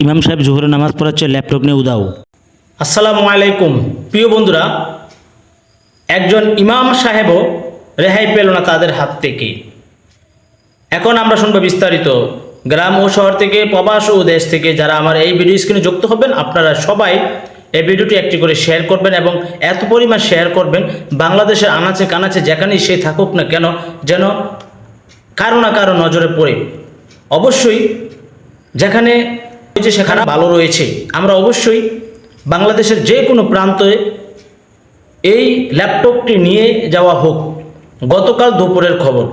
ইমাম সাহেব জোহরের নামাজ পড়াচ্ছে, ল্যাপটপ নিয়ে উদাও। আসসালামু আলাইকুম প্রিয় বন্ধুরা, একজন ইমাম সাহেবও রেহাই পেল না তাদের হাত থেকে। এখন আমরা শুনবো বিস্তারিত। গ্রাম ও শহর থেকে, প্রবাস ও দেশ থেকে যারা আমার এই ভিডিও স্ক্রিনে যুক্ত হবেন, আপনারা সবাই এই ভিডিওটি একটি করে শেয়ার করবেন এবং এত পরিমাণ শেয়ার করবেন বাংলাদেশের আনাচে কানাচে যেখানেই সে থাকুক না কেন, যেন কারো না কারো নজরে পড়ে। অবশ্যই যেখানে সেখানে ভালো রয়েছে। আমরা অবশ্যই বাংলাদেশের যে কোনো প্রান্তে এই ল্যাপটপটি নিয়ে যাওয়া হোক। গতকাল দুপুরের খবর,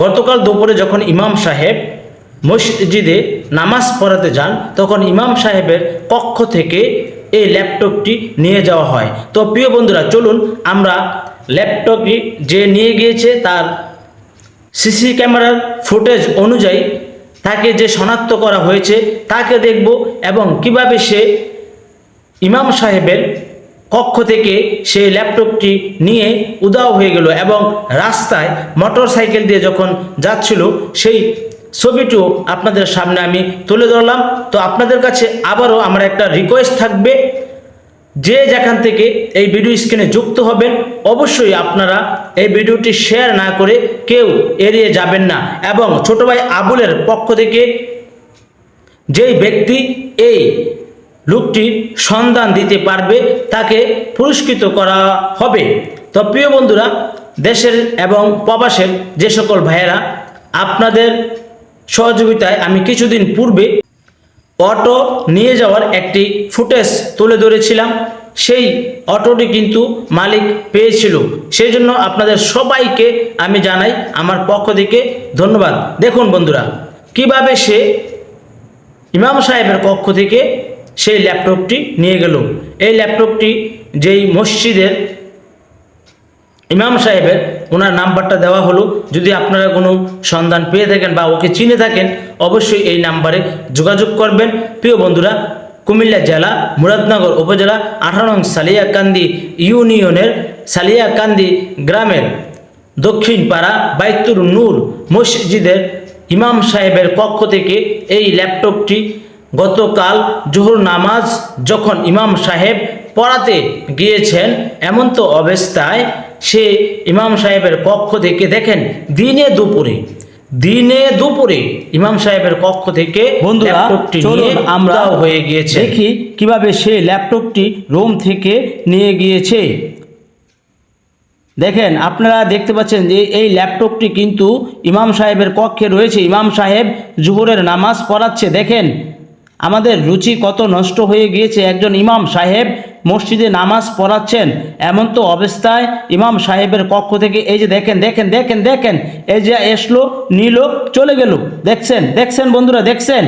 গতকাল দুপুরে যখন ইমাম সাহেব মসজিদে নামাজ পড়াতে যান, তখন ইমাম সাহেবের কক্ষ থেকে এই ল্যাপটপটি নিয়ে যাওয়া হয়। তো প্রিয় বন্ধুরা, চলুন আমরা ল্যাপটপটি যে নিয়ে গিয়েছে তার সিসি ক্যামেরার ফুটেজ অনুযায়ী তাকে যে শনাক্ত করা হয়েছে তাকে দেখব এবং কিভাবে সে ইমাম সাহেবের কক্ষ থেকে সেই ল্যাপটপটি নিয়ে উধাও হয়ে গেল এবং রাস্তায় মোটর সাইকেল দিয়ে যখন যাচ্ছিল সেই ছবিটিও আপনাদের সামনে আমি তুলে ধরলাম। তো আপনাদের কাছে আবারও আমার একটা রিকোয়েস্ট থাকবে, যে যেখান থেকে এই ভিডিও স্ক্রিনে যুক্ত হবেন অবশ্যই আপনারা এই ভিডিওটি শেয়ার না করে কেউ এড়িয়ে যাবেন না। এবং ছোট ভাই আবুলের পক্ষ থেকে যেই ব্যক্তি এই লোকটির সন্ধান দিতে পারবে তাকে পুরস্কৃত করা হবে। তো প্রিয় বন্ধুরা, দেশের এবং প্রবাসের যে সকল ভাইয়েরা, আপনাদের সহযোগিতায় আমি কিছুদিন পূর্বে অটো নিয়ে যাওয়ার একটি ফুটেজ তুলে ধরেছিলাম। সেই অটোটি কিন্তু মালিক পেয়েছিল, সেই জন্য আপনাদের সবাইকে আমি জানাই আমার পক্ষ থেকে ধন্যবাদ। দেখুন বন্ধুরা, কিভাবে সে ইমাম সাহেবের কক্ষ থেকে সেই ল্যাপটপটি নিয়ে গেল। এই ল্যাপটপটি যেই মসজিদের ইমাম সাহেবের, ওনার নাম্বারটা দেওয়া হলো। যদি আপনারা কোনো সন্ধান পেয়ে থাকেন বা ওকে চিনে থাকেন অবশ্যই এই নাম্বারে যোগাযোগ করবেন। প্রিয় বন্ধুরা, কুমিল্লা জেলা মুরাদনগর উপজেলা 18 নং সালিয়াকান্দি ইউনিয়নের সালিয়াকান্দি গ্রামের দক্ষিণ পাড়া বাইতুর নূর মসজিদের ইমাম সাহেবের পক্ষ থেকে এই ল্যাপটপটি গতকাল জোহর নামাজ যখন ইমাম সাহেব পড়াতে গিয়েছেন, এমন তো অবস্থায় সে ইমাম সাহেবের কক্ষ থেকে দেখেন দিনে দুপুরে ইমাম সাহেবের কক্ষ থেকে ল্যাপটপটি নিয়ে আমরা হয়ে গিয়েছে। দেখি কিভাবে সে ল্যাপটপটি রুম থেকে নিয়ে গিয়েছে। দেখেন, আপনারা দেখতে পাচ্ছেন যে এই ল্যাপটপটি কিন্তু ইমাম সাহেবের কক্ষে রয়েছে। ইমাম সাহেব জোহরের নামাজ পড়াচ্ছে। দেখেন আমাদের রুচি কত নষ্ট হয়ে গিয়েছে। একজন ইমাম সাহেব মসজিদে নামাজ পড়াচ্ছেন, এমন তো অবস্থায় ইমাম সাহেবের কক্ষ থেকে এই যে দেখেন দেখেন দেখেন দেখেন এই যে আসলো, নিল, চলে গেল। দেখছেন বন্ধুরা, দেখছেন।